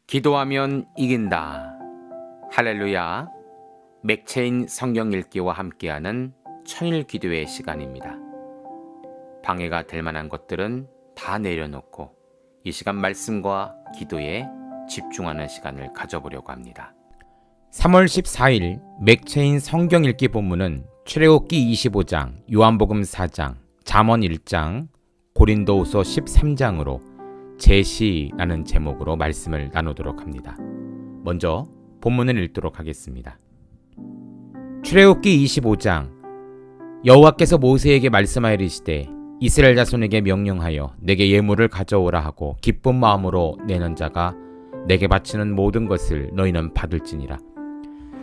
기도하면 이긴다. 할렐루야. 맥체인 성경 읽기와 함께하는 천일 기도의 시간입니다. 방해가 될 만한 것들은 다 내려놓고 이 시간 말씀과 기도에 집중하는 시간을 가져보려고 합니다. 3월 14일 맥체인 성경 읽기 본문은 출애굽기 25장, 요한복음 4장, 잠언 1장, 고린도후서 13장으로 제시라는 제목으로 말씀을 나누도록 합니다. 먼저 본문을 읽도록 하겠습니다. 출애굽기 25장. 여호와께서 모세에게 말씀하여 이르시되 이스라엘 자손에게 명령하여 내게 예물을 가져오라 하고 기쁜 마음으로 내는 자가 내게 바치는 모든 것을 너희는 받을지니라.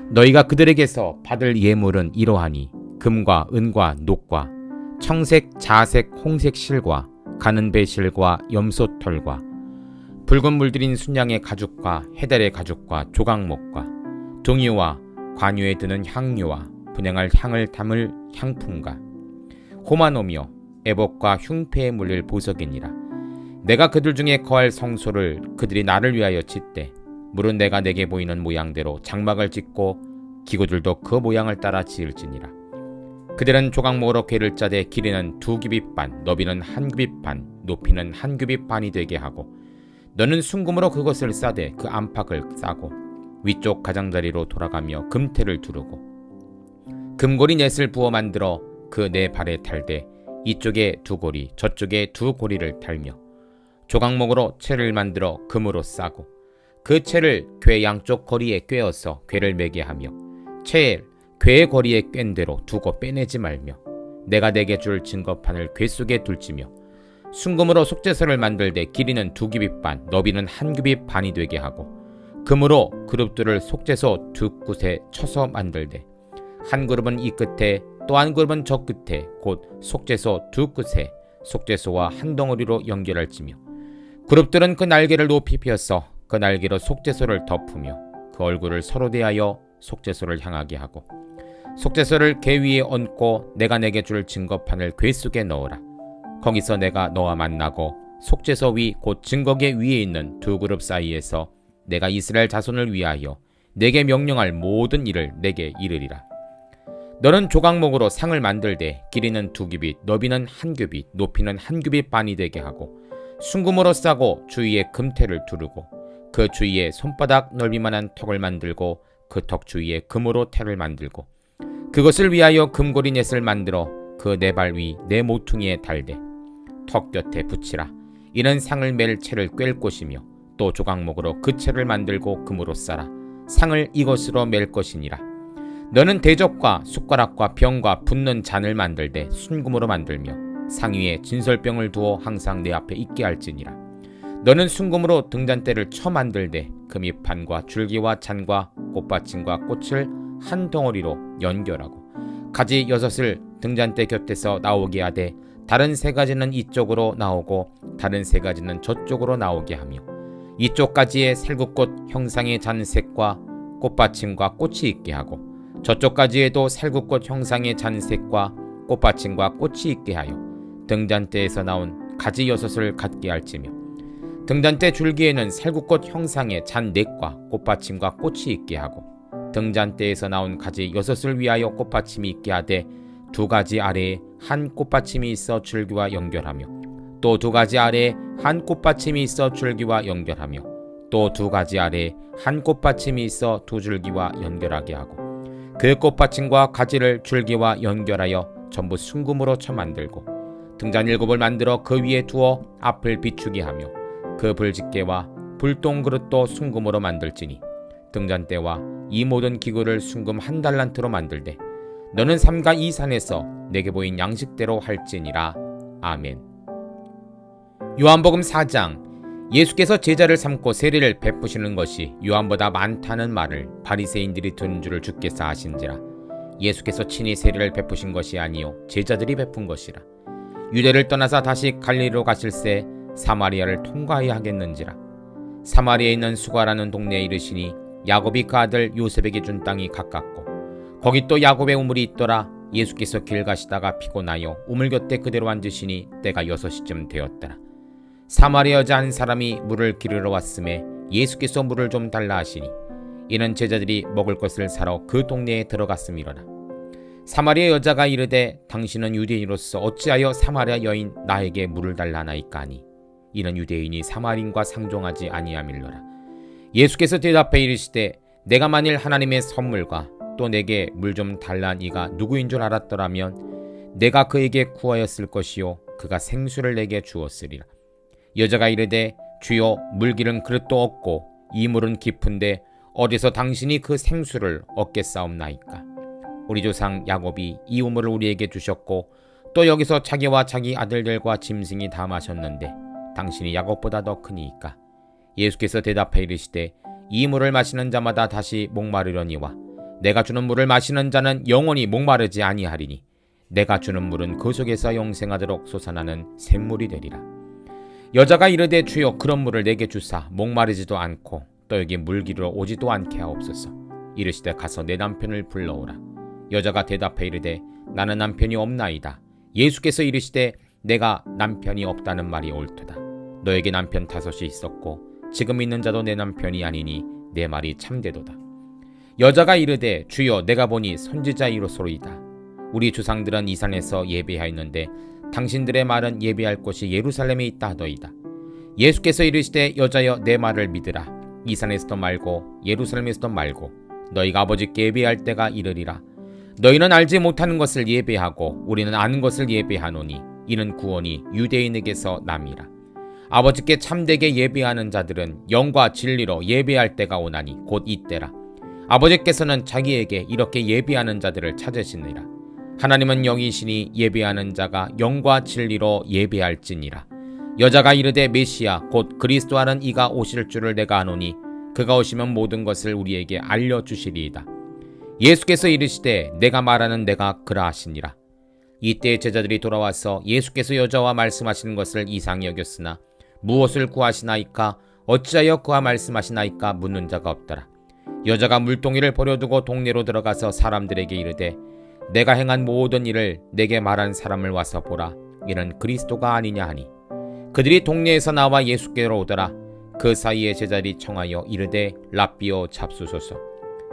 너희가 그들에게서 받을 예물은 이러하니 금과 은과 녹과 청색, 자색, 홍색 실과 가는 배 실과 염소털과 붉은 물들인 순양의 가죽과 해달의 가죽과 조각목과 동이와 관유에 드는 향료와 분향할 향을 담을 향품과 호마노며 애복과 흉패에 물릴 보석이니라. 내가 그들 중에 거할 성소를 그들이 나를 위하여 짓되 물은 내가 내게 보이는 모양대로 장막을 짓고 기구들도 그 모양을 따라 지을지니라. 그들은 조각목으로 궤를 짜되 길이는 2규빗 반, 너비는 1규빗 반, 높이는 1규빗 반이 되게 하고 너는 순금으로 그것을 싸되 그 안팎을 싸고 위쪽 가장자리로 돌아가며 금테를 두르고 금고리 넷을 부어 만들어 그 네 발에 달되 이쪽에 2고리 저쪽에 2고리를 달며 조각목으로 채를 만들어 금으로 싸고 그 채를 궤 양쪽 거리에 꿰어서 궤를 매게 하며 채를 궤의 거리에 꿰인 대로 두고 빼내지 말며 내가 내게 줄 증거판을 궤 속에 둘지며 순금으로 속죄소를 만들되 길이는 2규빗 반, 너비는 1규빗 반이 되게 하고 금으로 그룹들을 속죄소 2곳에 쳐서 만들되 한 그룹은 이 끝에 또 한 그룹은 저 끝에 곧 속죄소 2끝에 속죄소와 한 덩어리로 연결할지며 그룹들은 그 날개를 높이 펴서 그 날개로 속죄소를 덮으며 그 얼굴을 서로 대하여 속죄소를 향하게 하고 속죄소를 궤 위에 얹고 내가 내게 줄 증거판을 궤 속에 넣으라. 거기서 내가 너와 만나고 속죄소 위 곧 증거궤 위에 있는 2그룹 사이에서 내가 이스라엘 자손을 위하여 내게 명령할 모든 일을 내게 이르리라. 너는 조각목으로 상을 만들되 길이는 2규빗, 너비는 1규빗, 높이는 1규빗 반이 되게 하고 순금으로 싸고 주위에 금테를 두르고 그 주위에 손바닥 넓이만한 턱을 만들고 그 턱 주위에 금으로 테를 만들고 그것을 위하여 금고리 넷을 만들어 그 네 발 위 네 모퉁이에 달되 턱 곁에 붙이라. 이는 상을 맬 채를 꿰을 곳이며 또 조각목으로 그 채를 만들고 금으로 싸라. 상을 이것으로 맬 것이니라. 너는 대접과 숟가락과 병과 붓는 잔을 만들되 순금으로 만들며 상 위에 진설병을 두어 항상 내 앞에 있게 할지니라. 너는 순금으로 등잔대를 쳐 만들되 금이판과 줄기와 잔과 꽃받침과 꽃을 한 덩어리로 연결하고 가지 6을 등잔대 곁에서 나오게 하되 다른 3가지는 이쪽으로 나오고 다른 3가지는 저쪽으로 나오게 하며 이쪽 가지에 살구꽃 형상의 잔색과 꽃받침과 꽃이 있게 하고 저쪽 가지에도 살구꽃 형상의 잔색과 꽃받침과 꽃이 있게 하여 등잔대에서 나온 가지 6을 갖게 할지며 등잔대 줄기에는 살구꽃 형상의 잔넷과 꽃받침과 꽃이 있게 하고 등잔대에서 나온 가지 6을 위하여 꽃받침이 있게 하되 2가지 아래에 한 꽃받침이 있어 줄기와 연결하며 또 2가지 아래에 한 꽃받침이 있어 줄기와 연결하며 또 2가지 아래에 한 꽃받침이 있어 2줄기와 연결하게 하고 그 꽃받침과 가지를 줄기와 연결하여 전부 순금으로 쳐 만들고 등잔 7을 만들어 그 위에 두어 앞을 비추게 하며 그 불집게와 불똥 그릇도 순금으로 만들지니 등잔대와 이 모든 기구를 순금 1달란트로 만들되 너는 삼가 이 산에서 내게 보인 양식대로 할지니라. 아멘. 요한복음 4장. 예수께서 제자를 삼고 세례를 베푸시는 것이 요한보다 많다는 말을 바리새인들이 들은 줄을 주께서 아신지라. 예수께서 친히 세례를 베푸신 것이 아니요 제자들이 베푼 것이라. 유대를 떠나서 다시 갈릴리로 가실새 사마리아를 통과해야 하겠는지라. 사마리아에 있는 수가라는 동네에 이르시니 야곱이 그 아들 요셉에게 준 땅이 가깝고 거기 또 야곱의 우물이 있더라. 예수께서 길 가시다가 피곤하여 우물 곁에 그대로 앉으시니 때가 6시쯤 되었더라. 사마리아 여자 한 사람이 물을 기르러 왔음에 예수께서 물을 좀 달라 하시니 이는 제자들이 먹을 것을 사러 그 동네에 들어갔음이로라. 사마리아 여자가 이르되 당신은 유대인으로서 어찌하여 사마리아 여인 나에게 물을 달라 하나이까 하니 이는 유대인이 사마리인과 상종하지 아니함일러라. 예수께서 대답해 이르시되 내가 만일 하나님의 선물과 또 내게 물 좀 달라한 이가 누구인 줄 알았더라면 내가 그에게 구하였을 것이요 그가 생수를 내게 주었으리라. 여자가 이르되 주여 물기른 그릇도 없고 이 물은 깊은데 어디서 당신이 그 생수를 얻겠사옵나이까. 우리 조상 야곱이 이 우물을 우리에게 주셨고 또 여기서 자기와 자기 아들들과 짐승이 다 마셨는데 당신이 야곱보다 더 크니이까. 예수께서 대답해 이르시되 이 물을 마시는 자마다 다시 목마르려니와 내가 주는 물을 마시는 자는 영원히 목마르지 아니하리니 내가 주는 물은 그 속에서 영생하도록 솟아나는 샘물이 되리라. 여자가 이르되 주여 그런 물을 내게 주사 목마르지도 않고 또 여기 물 기르러 오지도 않게 하옵소서. 이르시되 가서 내 남편을 불러오라. 여자가 대답해 이르되 나는 남편이 없나이다. 예수께서 이르시되 내가 남편이 없다는 말이 옳도다. 너에게 남편 5이 있었고 지금 있는 자도 내 남편이 아니니 내 말이 참되도다. 여자가 이르되 주여 내가 보니 선지자이로소이다. 우리 조상들은 이 산에서 예배하였는데 당신들의 말은 예배할 곳이 예루살렘에 있다 하더이다. 예수께서 이르시되 여자여 내 말을 믿으라. 이 산에서도 말고 예루살렘에서도 말고 너희가 아버지께 예배할 때가 이르리라. 너희는 알지 못하는 것을 예배하고 우리는 아는 것을 예배하노니 이는 구원이 유대인에게서 남이라. 아버지께 참되게 예배하는 자들은 영과 진리로 예배할 때가 오나니 곧 이때라. 아버지께서는 자기에게 이렇게 예배하는 자들을 찾으시니라. 하나님은 영이시니 예배하는 자가 영과 진리로 예배할지니라. 여자가 이르되 메시아 곧 그리스도하는 이가 오실 줄을 내가 아노니 그가 오시면 모든 것을 우리에게 알려주시리이다. 예수께서 이르시되 내가 말하는 내가 그라 하시니라. 이때 제자들이 돌아와서 예수께서 여자와 말씀하시는 것을 이상히 여겼으나 무엇을 구하시나이까 어찌하여 그와 말씀하시나이까 묻는 자가 없더라. 여자가 물동이를 버려두고 동네로 들어가서 사람들에게 이르되 내가 행한 모든 일을 내게 말한 사람을 와서 보라. 이는 그리스도가 아니냐 하니 그들이 동네에서 나와 예수께로 오더라. 그 사이에 제자들이 청하여 이르되 랍비여 잡수소서.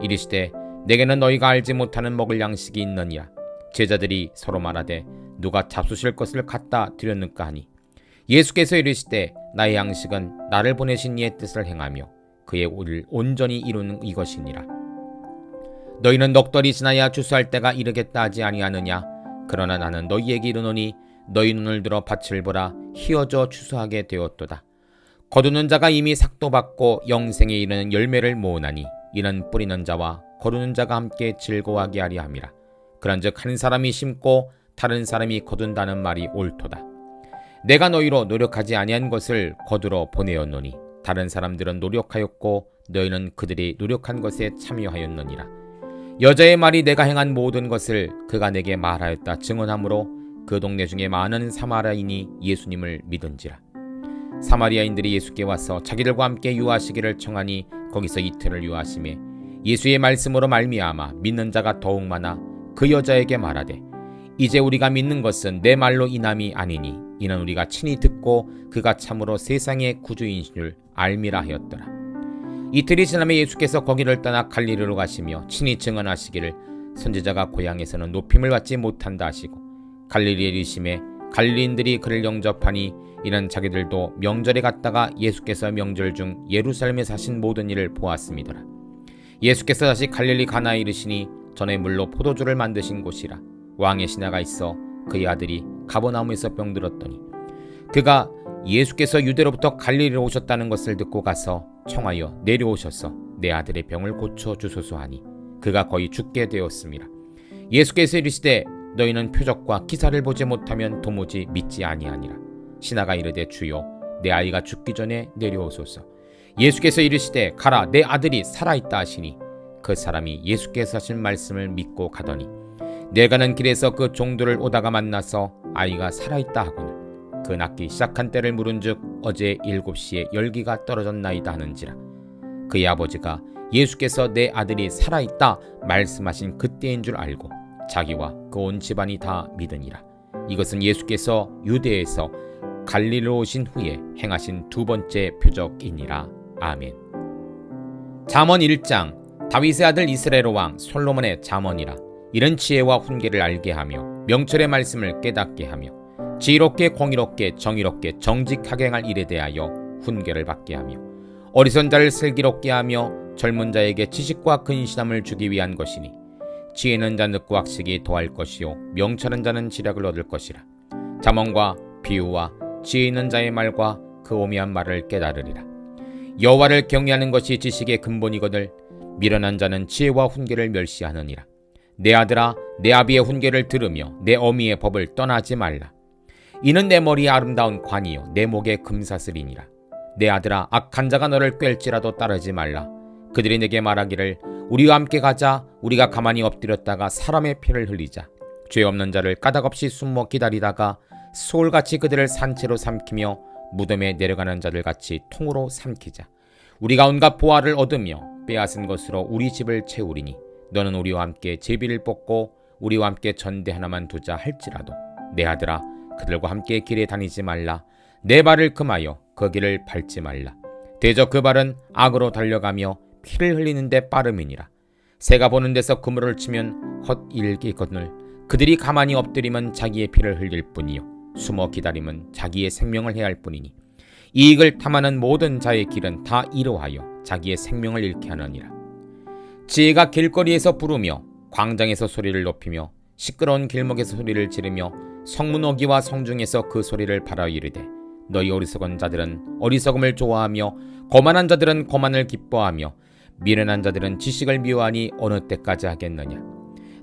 이르시되 내게는 너희가 알지 못하는 먹을 양식이 있느니라. 제자들이 서로 말하되 누가 잡수실 것을 갖다 드렸는가 하니 예수께서 이르시되 나의 양식은 나를 보내신 이의 뜻을 행하며 그의 일을 온전히 이루는 이것이니라. 너희는 넋달이 지나야 추수할 때가 이르겠다 하지 아니하느냐. 그러나 나는 너희에게 이르노니 너희 눈을 들어 밭을 보라. 희어져 추수하게 되었도다. 거두는 자가 이미 삭도 받고 영생에 이르는 열매를 모으나니 이는 뿌리는 자와 거두는 자가 함께 즐거워하게 하리 함이라. 그런즉 한 사람이 심고 다른 사람이 거둔다는 말이 옳도다. 내가 너희로 노력하지 아니한 것을 거두러 보내었노니 다른 사람들은 노력하였고 너희는 그들이 노력한 것에 참여하였느니라. 여자의 말이 내가 행한 모든 것을 그가 내게 말하였다 증언하므로 그 동네 중에 많은 사마리아인이 예수님을 믿은지라. 사마리아인들이 예수께 와서 자기들과 함께 유하시기를 청하니 거기서 이틀을 유하심에 예수의 말씀으로 말미암아 믿는 자가 더욱 많아 그 여자에게 말하되 이제 우리가 믿는 것은 내 말로 인함이 아니니 이는 우리가 친히 듣고 그가 참으로 세상의 구주인 줄 알미라 하였더라. 이틀이 지나며 예수께서 거기를 떠나 갈릴리로 가시며 친히 증언하시기를 선지자가 고향에서는 높임을 받지 못한다 하시고 갈릴리에 이르심에 갈릴리인들이 그를 영접하니 이는 자기들도 명절에 갔다가 예수께서 명절 중 예루살렘에 사신 모든 일을 보았음이더라. 예수께서 다시 갈릴리 가나에 이르시니 전에 물로 포도주를 만드신 곳이라. 왕의 신하가 있어 그의 아들이 가버나움에서 병들었더니 그가 예수께서 유대로부터 갈릴리로 오셨다는 것을 듣고 가서 청하여 내려오셔서 내 아들의 병을 고쳐 주소서 하니 그가 거의 죽게 되었습니다. 예수께서 이르시되 너희는 표적과 기사를 보지 못하면 도무지 믿지 아니하니라. 신하가 이르되 주여 내 아이가 죽기 전에 내려오소서. 예수께서 이르시되 가라 내 아들이 살아있다 하시니 그 사람이 예수께서 하신 말씀을 믿고 가더니 내가는 길에서 그 종들을 오다가 만나서 아이가 살아있다 하거늘 그 낫기 시작한 때를 물은즉 어제 7시에 열기가 떨어졌나이다 하는지라. 그의 아버지가 예수께서 내 아들이 살아있다 말씀하신 그때인 줄 알고 자기와 그 온 집안이 다 믿으니라. 이것은 예수께서 유대에서 갈릴리로 오신 후에 행하신 두 번째 표적이니라. 아멘. 잠언 1장 다윗의 아들 이스라엘 왕 솔로몬의 잠언이라. 이런 지혜와 훈계를 알게 하며 명철의 말씀을 깨닫게 하며 지혜롭게 공의롭게 정의롭게 정직하게 행할 일에 대하여 훈계를 받게 하며 어리석은 자를 슬기롭게 하며 젊은 자에게 지식과 근신함을 주기 위한 것이니 지혜는 자 늦고 학식이 더할 것이요 명철한 자는 지략을 얻을 것이라. 잠언과 비유와 지혜 있는 자의 말과 그 오미한 말을 깨달으리라. 여호와를 경외하는 것이 지식의 근본이거늘 미련한 자는 지혜와 훈계를 멸시하느니라. 내 아들아, 내 아비의 훈계를 들으며 내 어미의 법을 떠나지 말라. 이는 내 머리에 아름다운 관이요 내 목에 금사슬이니라. 내 아들아, 악한 자가 너를 꿰을지라도 따르지 말라. 그들이 내게 말하기를 우리와 함께 가자. 우리가 가만히 엎드렸다가 사람의 피를 흘리자. 죄 없는 자를 까닭없이 숨어 기다리다가 소울같이 그들을 산채로 삼키며 무덤에 내려가는 자들같이 통으로 삼키자. 우리가 온갖 보화를 얻으며 빼앗은 것으로 우리 집을 채우리니 너는 우리와 함께 제비를 뽑고 우리와 함께 전대 하나만 두자 할지라도 내 아들아, 그들과 함께 길에 다니지 말라. 내 발을 금하여 그 길을 밟지 말라. 대저 그 발은 악으로 달려가며 피를 흘리는데 빠름이니라. 새가 보는 데서 그물을 치면 헛일이거늘 그들이 가만히 엎드리면 자기의 피를 흘릴 뿐이요 숨어 기다리면 자기의 생명을 해할 뿐이니 이익을 탐하는 모든 자의 길은 다 이러하여 자기의 생명을 잃게 하느니라. 지혜가 길거리에서 부르며 광장에서 소리를 높이며 시끄러운 길목에서 소리를 지르며 성문 어귀와 성중에서 그 소리를 발하여 이르되 너희 어리석은 자들은 어리석음을 좋아하며 거만한 자들은 거만을 기뻐하며 미련한 자들은 지식을 미워하니 어느 때까지 하겠느냐.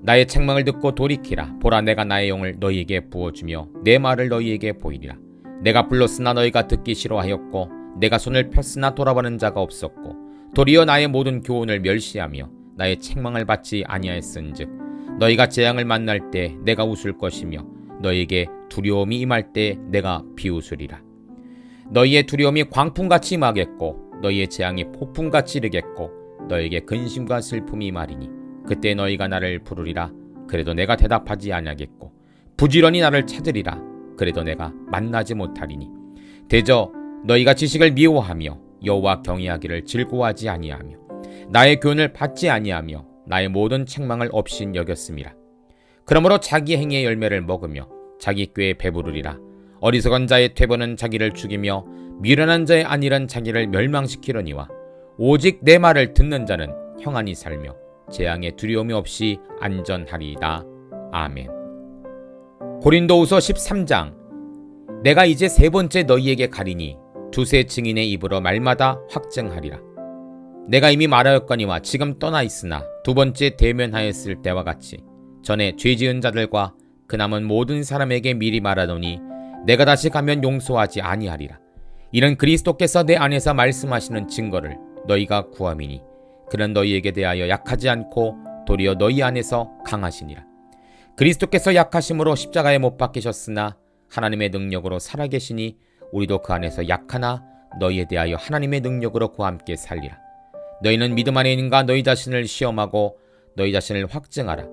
나의 책망을 듣고 돌이키라. 보라, 내가 나의 영을 너희에게 부어주며 내 말을 너희에게 보이리라. 내가 불렀으나 너희가 듣기 싫어하였고 내가 손을 폈으나 돌아보는 자가 없었고 도리어 나의 모든 교훈을 멸시하며 나의 책망을 받지 아니하였은즉 너희가 재앙을 만날 때 내가 웃을 것이며 너희에게 두려움이 임할 때 내가 비웃으리라. 너희의 두려움이 광풍같이 임하겠고 너희의 재앙이 폭풍같이 이르겠고 너희에게 근심과 슬픔이 임하리니 그때 너희가 나를 부르리라. 그래도 내가 대답하지 아니하겠고 부지런히 나를 찾으리라. 그래도 내가 만나지 못하리니 대저 너희가 지식을 미워하며 여호와 경외하기를 즐거워하지 아니하며 나의 교훈을 받지 아니하며 나의 모든 책망을 없인 여겼음이라. 그러므로 자기 행위의 열매를 먹으며 자기 꾀에 배부르리라. 어리석은 자의 퇴보는 자기를 죽이며 미련한 자의 안일은 자기를 멸망시키려니와 오직 내 말을 듣는 자는 평안히 살며 재앙에 두려움이 없이 안전하리이다. 아멘. 고린도후서 13장 내가 이제 세 번째 너희에게 가리니 두세 증인의 입으로 말마다 확증하리라. 내가 이미 말하였거니와 지금 떠나 있으나 두 번째 대면하였을 때와 같이 전에 죄지은 자들과 그 남은 모든 사람에게 미리 말하노니 내가 다시 가면 용서하지 아니하리라. 이는 그리스도께서 내 안에서 말씀하시는 증거를 너희가 구함이니 그는 너희에게 대하여 약하지 않고 도리어 너희 안에서 강하시니라. 그리스도께서 약하심으로 십자가에 못 박히셨으나 하나님의 능력으로 살아계시니 우리도 그 안에서 약하나 너희에 대하여 하나님의 능력으로 그와 함께 살리라. 너희는 믿음 안에 있는가 너희 자신을 시험하고 너희 자신을 확증하라.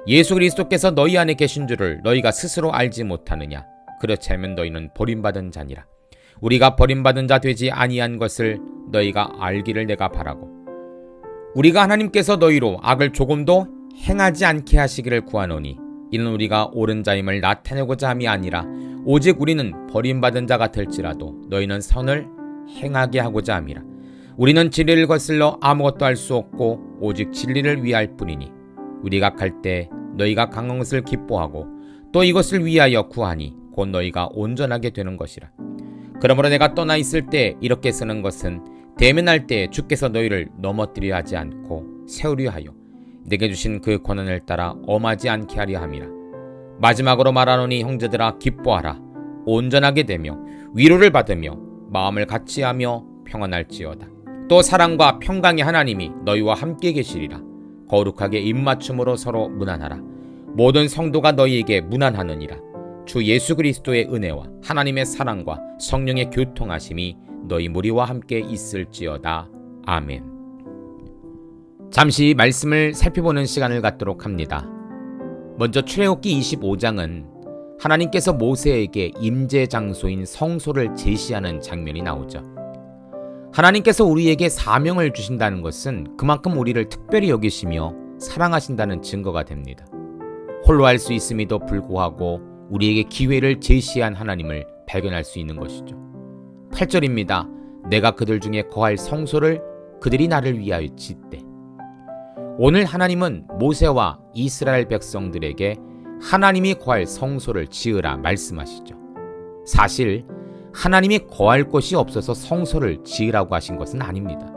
예수 그리스도께서 너희 안에 계신 줄을 너희가 스스로 알지 못하느냐. 그렇지 않으면 너희는 버림받은 자니라. 우리가 버림받은 자 되지 아니한 것을 너희가 알기를 내가 바라고 우리가 하나님께서 너희로 악을 조금도 행하지 않게 하시기를 구하노니 이는 우리가 옳은 자임을 나타내고자 함이 아니라 오직 우리는 버림받은 자 같을지라도 너희는 선을 행하게 하고자 함이라. 우리는 진리를 거슬러 아무것도 할 수 없고 오직 진리를 위할 뿐이니 우리가 갈 때 너희가 강한 것을 기뻐하고 또 이것을 위하여 구하니 곧 너희가 온전하게 되는 것이라. 그러므로 내가 떠나 있을 때 이렇게 쓰는 것은 대면할 때 주께서 너희를 넘어뜨려 하지 않고 세우려 하여 내게 주신 그 권한을 따라 엄하지 않게 하려 함이라. 마지막으로 말하노니 형제들아 기뻐하라. 온전하게 되며 위로를 받으며 마음을 같이하며 평안할지어다. 또 사랑과 평강의 하나님이 너희와 함께 계시리라. 거룩하게 입맞춤으로 서로 문안하라. 모든 성도가 너희에게 문안하느니라. 주 예수 그리스도의 은혜와 하나님의 사랑과 성령의 교통하심이 너희 무리와 함께 있을지어다. 아멘. 잠시 말씀을 살펴보는 시간을 갖도록 합니다. 먼저 출애굽기 25장은 하나님께서 모세에게 임재 장소인 성소를 제시하는 장면이 나오죠. 하나님께서 우리에게 사명을 주신다는 것은 그만큼 우리를 특별히 여기시며 사랑하신다는 증거가 됩니다. 홀로 할 수 있음에도 불구하고 우리에게 기회를 제시한 하나님을 발견할 수 있는 것이죠. 8절입니다. 내가 그들 중에 거할 성소를 그들이 나를 위하여 짓되. 오늘 하나님은 모세와 이스라엘 백성들에게 하나님이 거할 성소를 지으라 말씀하시죠. 사실 하나님이 거할 곳이 없어서 성소를 지으라고 하신 것은 아닙니다.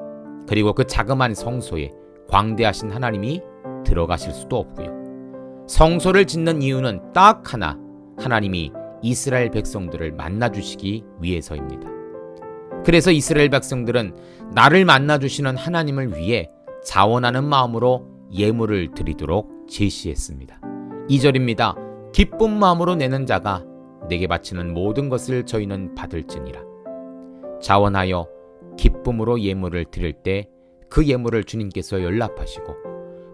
그리고 그 자그마한 성소에 광대하신 하나님이 들어가실 수도 없고요. 성소를 짓는 이유는 딱 하나, 하나님이 이스라엘 백성들을 만나주시기 위해서입니다. 그래서 이스라엘 백성들은 나를 만나주시는 하나님을 위해 자원하는 마음으로 예물을 드리도록 제시했습니다. 2절입니다. 기쁜 마음으로 내는 자가 내게 바치는 모든 것을 저희는 받을지니라. 자원하여 기쁨으로 예물을 드릴 때 그 예물을 주님께서 연락하시고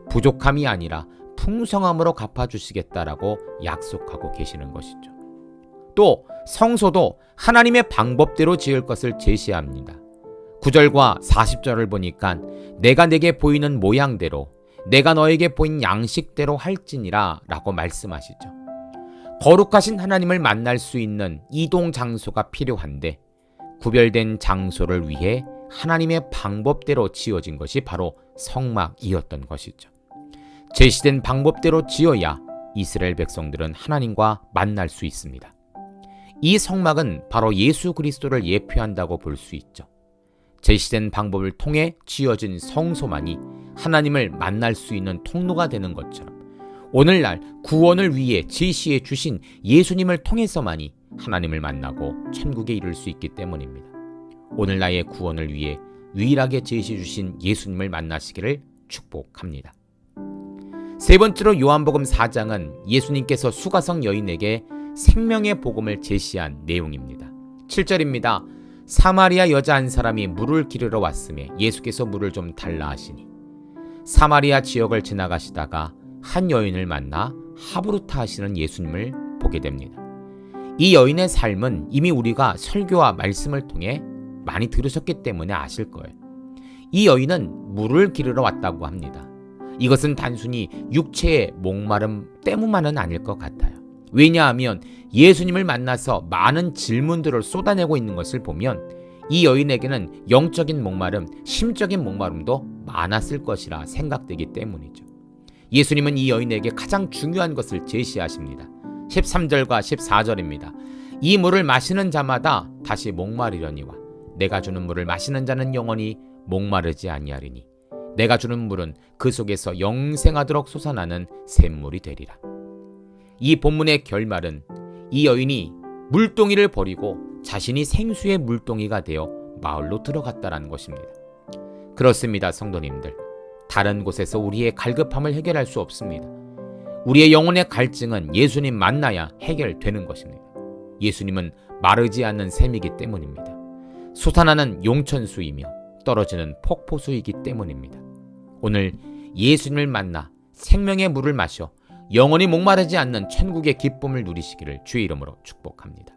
부족함이 아니라 풍성함으로 갚아주시겠다라고 약속하고 계시는 것이죠. 또 성소도 하나님의 방법대로 지을 것을 제시합니다. 9절과 40절을 보니까 내가 내게 보이는 모양대로 내가 너에게 보인 양식대로 할지니라 라고 말씀하시죠. 거룩하신 하나님을 만날 수 있는 이동 장소가 필요한데 구별된 장소를 위해 하나님의 방법대로 지어진 것이 바로 성막이었던 것이죠. 제시된 방법대로 지어야 이스라엘 백성들은 하나님과 만날 수 있습니다. 이 성막은 바로 예수 그리스도를 예표한다고 볼 수 있죠. 제시된 방법을 통해 지어진 성소만이 하나님을 만날 수 있는 통로가 되는 것처럼 오늘날 구원을 위해 제시해 주신 예수님을 통해서만이 하나님을 만나고 천국에 이룰 수 있기 때문입니다. 오늘 나의 구원을 위해 유일하게 제시해 주신 예수님을 만나시기를 축복합니다. 세 번째로 요한복음 4장은 예수님께서 수가성 여인에게 생명의 복음을 제시한 내용입니다. 7절입니다. 사마리아 여자 한 사람이 물을 기르러 왔음에 예수께서 물을 좀 달라 하시니 사마리아 지역을 지나가시다가 한 여인을 만나 하브루타 하시는 예수님을 보게 됩니다. 이 여인의 삶은 이미 우리가 설교와 말씀을 통해 많이 들으셨기 때문에 아실 거예요. 이 여인은 물을 기르러 왔다고 합니다. 이것은 단순히 육체의 목마름 때문만은 아닐 것 같아요. 왜냐하면 예수님을 만나서 많은 질문들을 쏟아내고 있는 것을 보면 이 여인에게는 영적인 목마름, 심적인 목마름도 많았을 것이라 생각되기 때문이죠. 예수님은 이 여인에게 가장 중요한 것을 제시하십니다. 13절과 14절입니다. 이 물을 마시는 자마다 다시 목마르려니와 내가 주는 물을 마시는 자는 영원히 목마르지 아니하리니 내가 주는 물은 그 속에서 영생하도록 솟아나는 샘물이 되리라. 이 본문의 결말은 이 여인이 물동이를 버리고 자신이 생수의 물동이가 되어 마을로 들어갔다라는 것입니다. 그렇습니다, 성도님들. 다른 곳에서 우리의 갈급함을 해결할 수 없습니다. 우리의 영혼의 갈증은 예수님 만나야 해결되는 것입니다. 예수님은 마르지 않는 샘이기 때문입니다. 솟아나는 용천수이며 떨어지는 폭포수이기 때문입니다. 오늘 예수님을 만나 생명의 물을 마셔 영원히 목마르지 않는 천국의 기쁨을 누리시기를 주의 이름으로 축복합니다.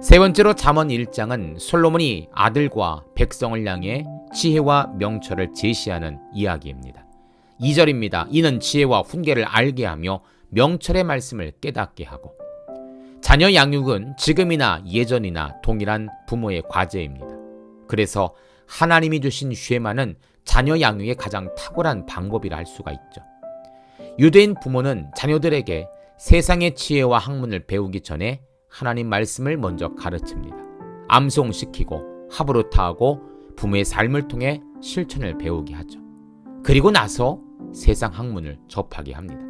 세 번째로 잠언 1장은 솔로몬이 아들과 백성을 향해 지혜와 명철을 제시하는 이야기입니다. 2절입니다. 이는 지혜와 훈계를 알게 하며 명철의 말씀을 깨닫게 하고. 자녀 양육은 지금이나 예전이나 동일한 부모의 과제입니다. 그래서 하나님이 주신 쉐마는 자녀 양육의 가장 탁월한 방법이라 할 수가 있죠. 유대인 부모는 자녀들에게 세상의 지혜와 학문을 배우기 전에 하나님 말씀을 먼저 가르칩니다. 암송시키고 하브루타하고 부모의 삶을 통해 실천을 배우게 하죠. 그리고 나서 세상 학문을 접하게 합니다.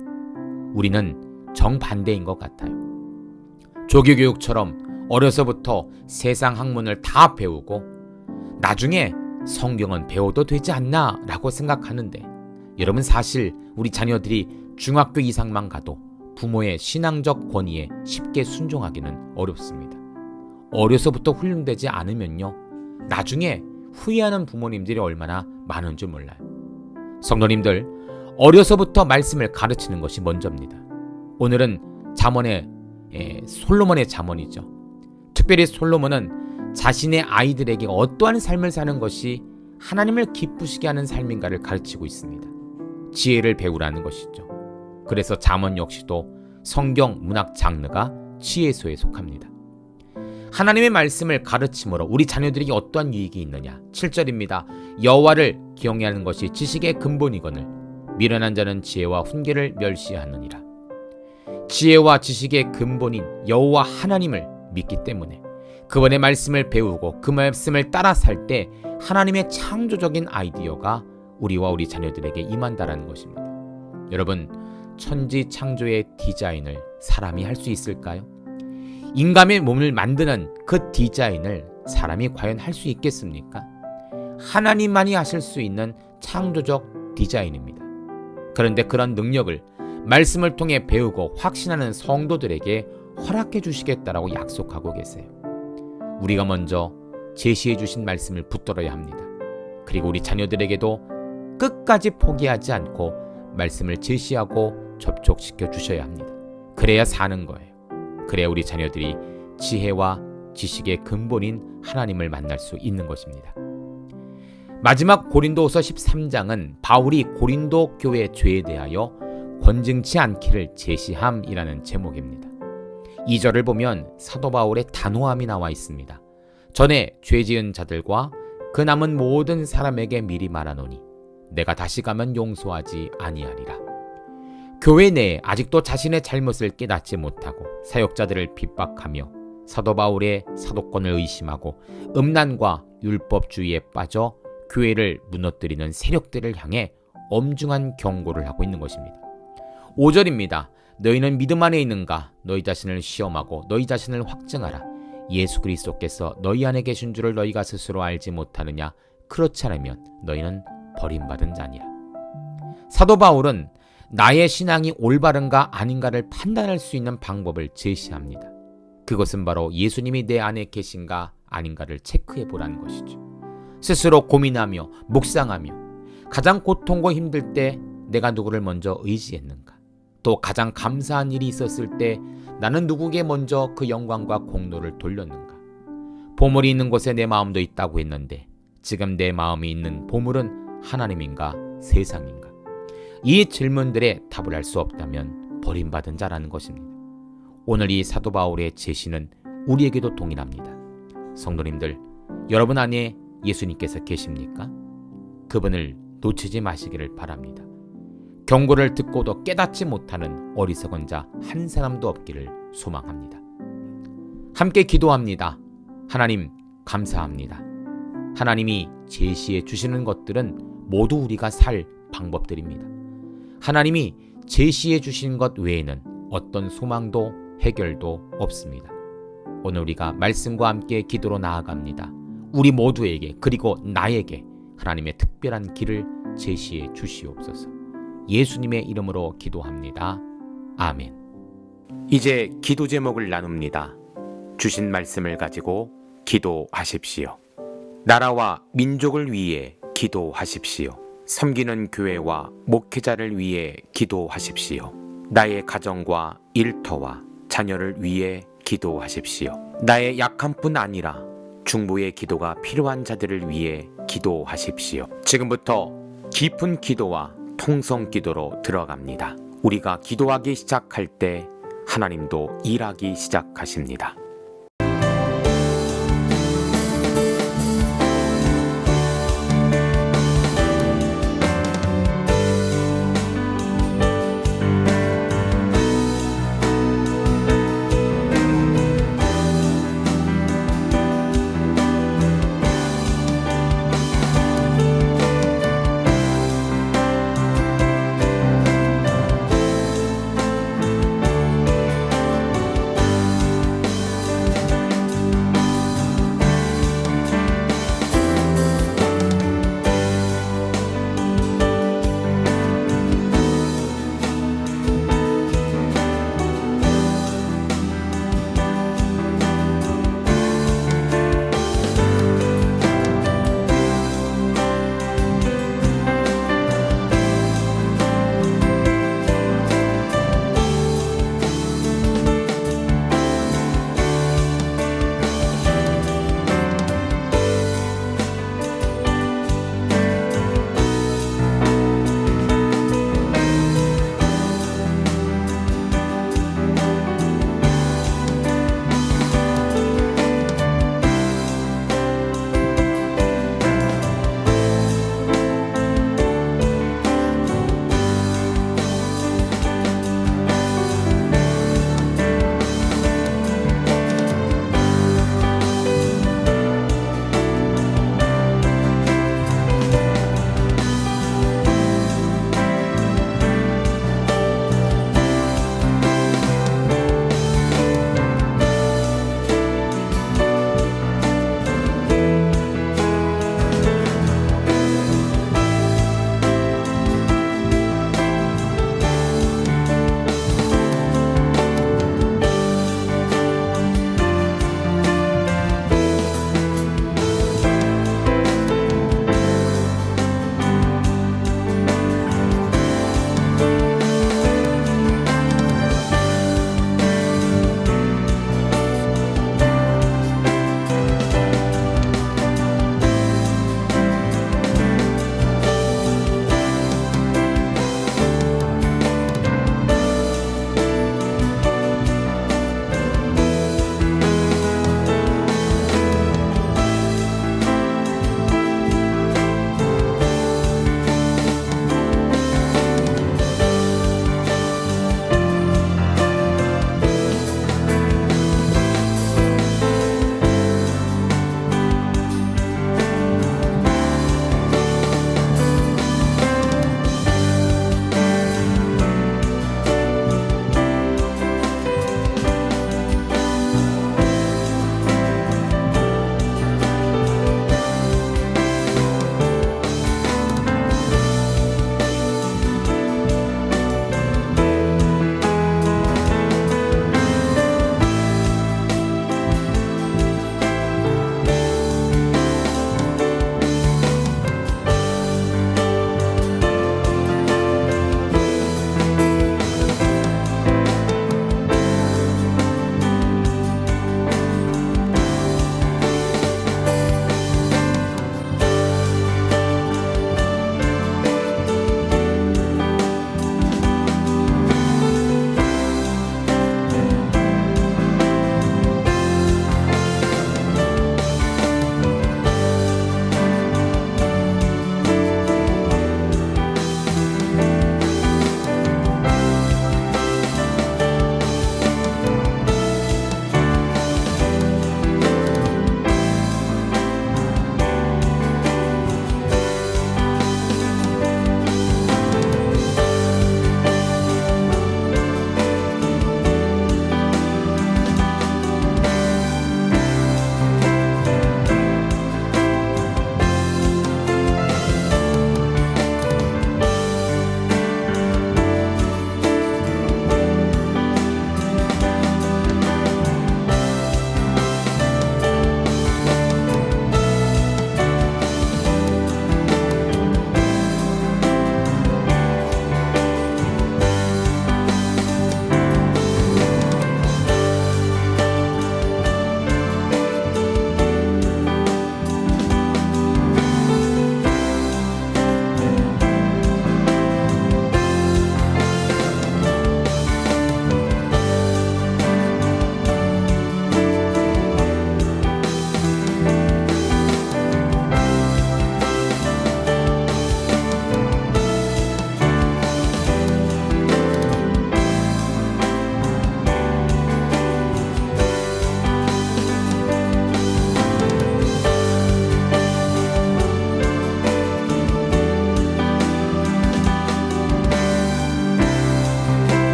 우리는 정반대인 것 같아요. 조기교육처럼 어려서부터 세상 학문을 다 배우고 나중에 성경은 배워도 되지 않나 라고 생각하는데 여러분 사실 우리 자녀들이 중학교 이상만 가도 부모의 신앙적 권위에 쉽게 순종하기는 어렵습니다. 어려서부터 훈련되지 않으면요 나중에 후회하는 부모님들이 얼마나 많은 줄 몰라요. 성도님들 어려서부터 말씀을 가르치는 것이 먼저입니다. 오늘은 솔로몬의 잠언이죠. 특별히 솔로몬은 자신의 아이들에게 어떠한 삶을 사는 것이 하나님을 기쁘시게 하는 삶인가를 가르치고 있습니다. 지혜를 배우라는 것이죠. 그래서 잠언 역시도 성경 문학 장르가 지혜소에 속합니다. 하나님의 말씀을 가르침으로 우리 자녀들에게 어떠한 유익이 있느냐? 7절입니다. 여호와를 경외하는 것이 지식의 근본이거늘 미련한 자는 지혜와 훈계를 멸시하느니라. 지혜와 지식의 근본인 여호와 하나님을 믿기 때문에 그분의 말씀을 배우고 그 말씀을 따라 살 때 하나님의 창조적인 아이디어가 우리와 우리 자녀들에게 임한다라는 것입니다. 여러분, 천지 창조의 디자인을 사람이 할 수 있을까요? 인간의 몸을 만드는 그 디자인을 사람이 과연 할 수 있겠습니까? 하나님만이 하실 수 있는 창조적 디자인입니다. 그런데 그런 능력을 말씀을 통해 배우고 확신하는 성도들에게 허락해 주시겠다라고 약속하고 계세요. 우리가 먼저 제시해 주신 말씀을 붙들어야 합니다. 그리고 우리 자녀들에게도 끝까지 포기하지 않고 말씀을 제시하고 접촉시켜 주셔야 합니다. 그래야 사는 거예요. 그래야 우리 자녀들이 지혜와 지식의 근본인 하나님을 만날 수 있는 것입니다. 마지막 고린도후서 13장은 바울이 고린도 교회 죄에 대하여 권증치 않기를 제시함이라는 제목입니다. 2절을 보면 사도 바울의 단호함이 나와 있습니다. 전에 죄 지은 자들과 그 남은 모든 사람에게 미리 말하노니 내가 다시 가면 용서하지 아니하리라. 교회 내에 아직도 자신의 잘못을 깨닫지 못하고 사역자들을 핍박하며 사도 바울의 사도권을 의심하고 음란과 율법주의에 빠져 교회를 무너뜨리는 세력들을 향해 엄중한 경고를 하고 있는 것입니다. 5절입니다. 너희는 믿음 안에 있는가? 너희 자신을 시험하고 너희 자신을 확증하라. 예수 그리스도께서 너희 안에 계신 줄을 너희가 스스로 알지 못하느냐? 그렇지 않으면 너희는 버림받은 자니라. 사도 바울은 나의 신앙이 올바른가 아닌가를 판단할 수 있는 방법을 제시합니다. 그것은 바로 예수님이 내 안에 계신가 아닌가를 체크해 보라는 것이죠. 스스로 고민하며 묵상하며 가장 고통과 힘들 때 내가 누구를 먼저 의지했는가? 또 가장 감사한 일이 있었을 때 나는 누구에게 먼저 그 영광과 공로를 돌렸는가? 보물이 있는 곳에 내 마음도 있다고 했는데 지금 내 마음이 있는 보물은 하나님인가 세상인가? 이 질문들에 답을 할 수 없다면 버림받은 자라는 것입니다. 오늘 이 사도 바울의 제시는 우리에게도 동일합니다. 성도님들, 여러분 안에 예수님께서 계십니까? 그분을 놓치지 마시기를 바랍니다. 경고를 듣고도 깨닫지 못하는 어리석은 자 한 사람도 없기를 소망합니다. 함께 기도합니다. 하나님, 감사합니다. 하나님이 제시해 주시는 것들은 모두 우리가 살 방법들입니다. 하나님이 제시해 주신 것 외에는 어떤 소망도 해결도 없습니다. 오늘 우리가 말씀과 함께 기도로 나아갑니다. 우리 모두에게 그리고 나에게 하나님의 특별한 길을 제시해 주시옵소서. 예수님의 이름으로 기도합니다. 아멘. 이제 기도 제목을 나눕니다. 주신 말씀을 가지고 기도하십시오. 나라와 민족을 위해 기도하십시오. 섬기는 교회와 목회자를 위해 기도하십시오. 나의 가정과 일터와 자녀를 위해 기도하십시오. 나의 약한 뿐 아니라 중보의 기도가 필요한 자들을 위해 기도하십시오. 지금부터 깊은 기도와 통성 기도로 들어갑니다. 우리가 기도하기 시작할 때 하나님도 일하기 시작하십니다.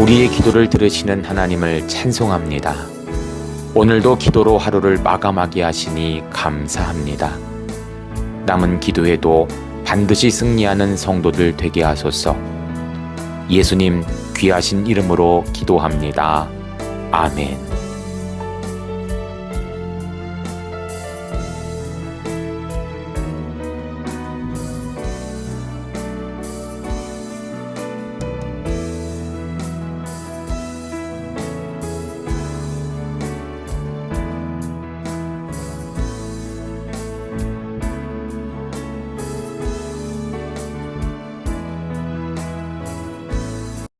우리의 기도를 들으시는 하나님을 찬송합니다. 오늘도 기도로 하루를 마감하게 하시니 감사합니다. 남은 기도에도 반드시 승리하는 성도들 되게 하소서. 예수님 귀하신 이름으로 기도합니다. 아멘.